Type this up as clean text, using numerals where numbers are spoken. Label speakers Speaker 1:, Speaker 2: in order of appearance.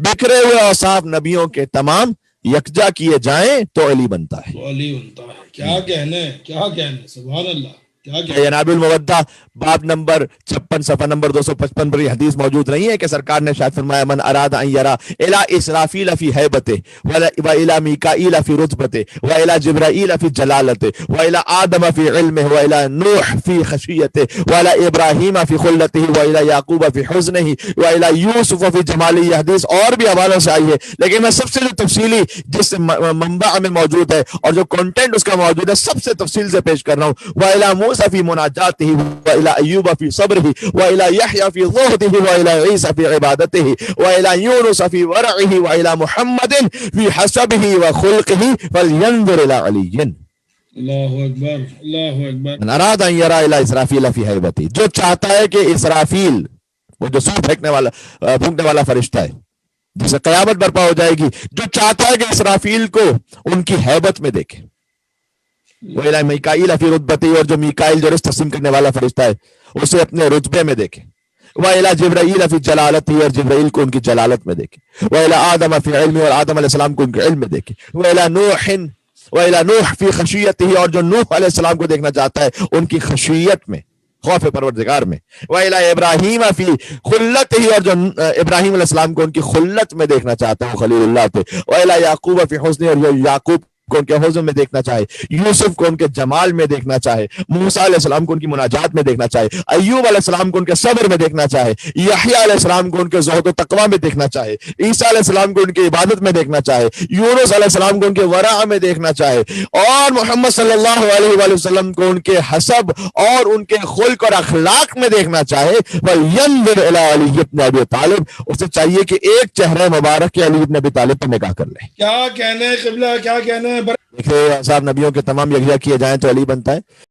Speaker 1: बिखरे हुए औसाफ नबियों के तमाम यकजा किए जाएं तो अली बनता है।
Speaker 2: वो अली बनता है। क्या कहने, क्या कहने, सुभान अल्लाह, क्या कहने।
Speaker 1: जनाबुल मुवद्दा बाब नंबर 56 सफ़ा नंबर 255 पर हदीस मौजूद नहीं है कि सरकार ने शायद फरमाया मन अरादा अन यरा इला इसराफील फी हैबते व इला मीकाईल फी रुतबते व इला जिब्राईल फी जलालते व इला आदम फी इल्मिhi व इला नूह फी खशियते व इला इब्राहीम फी खुल्लतिही व इला याकूब फी हुज़्निही व इला यूसुफ फी जमालिही। हदीस और भी हवालों से आई है, लेकिन मैं सबसे जो तफसीली जिस मंबा में मौजूद है और जो कंटेंट उसका मौजूद है सबसे तफसील से पेश कर रहा हूँ। व इला मूसा फी मुनाजातिही व इला अय्यूब फी सब्रिही व इला यहया फी ज़ुहदिही व इला ईसा फी इबादतिही व इला यूनुस फी वरइही व इला मुहम्मदिन फी हसबिही व खुल्क़िही फलयंजुर इला अलीय्यिन।
Speaker 2: अल्लाहु अकबर, अल्लाहु अकबर।
Speaker 1: मन अरादा अन यरा इला इसराफील फी हैबती, जो चाहता है कि इसराफील वो जो सूर फूंकने वाला फरिश्ता है जिसे कयामत बर्पा हो जाएगी, जो चाहता है कि इसराफील को उनकी हैबत में देखे, वो इला मीकाईल फी रुतबती, और जो मीकाईल जो रिज़्क़ तक़सीम करने वाला फरिश्ता है उसे अपने रुतबे में देखे। व इला जिब्राईल फी जलालती, और जिब्राईल को उनकी जलालत में देखे। व इला आदम फी इल्मी, और आदम अलैहिस्सलाम को उनके इल्म में देखे। व इला नूहिन व इला नूह फी खशियतिही, और जो नूह अलैहिस्सलाम को देखना चाहता है उनकी खशियत में, खौफ परवरदिगार में। व इला इब्राहीम फी खुल्लतिही, और जो इब्राहीम अलैहिस्सलाम को उनकी खुल्लत में देखना चाहता है, खलीलुल्लाह थे। व इला याकूब फी हुस्नि, और जो याकूब को उनके हुज़्न में देखना चाहे, यूसुफ को उनके जमाल में देखना चाहे, मूसा अलैहिस्सलाम को उनकी मुनाजात में देखना चाहे, अय्यूब अलैहिस्सलाम को उनके सब्र में देखना चाहे, यहया अलैहिस्सलाम को उनके ज़ुहद व तक़वा में देखना चाहे, ईसा अलैहिस्सलाम को उनकी इबादत में देखना चाहे, यूनुस अलैहिस्सलाम को उनके वरा में देखना चाहे, और मोहम्मद सल्लल्लाहु अलैहि वसल्लम को उनके हसब और उनके खुल्क और अखलाक में देखना चाहे, फलयंजुर इला अली इब्न अबी तालिब, उसे चाहिए कि एक चेहरे मुबारक के अली इब्न अबी तालिब पर निगाह कर ले।
Speaker 2: क्या कहने क़िबला, क्या कहने।
Speaker 1: देखिए साहब, नबियों के तमाम यकजा किए जाएं तो अली बनता है।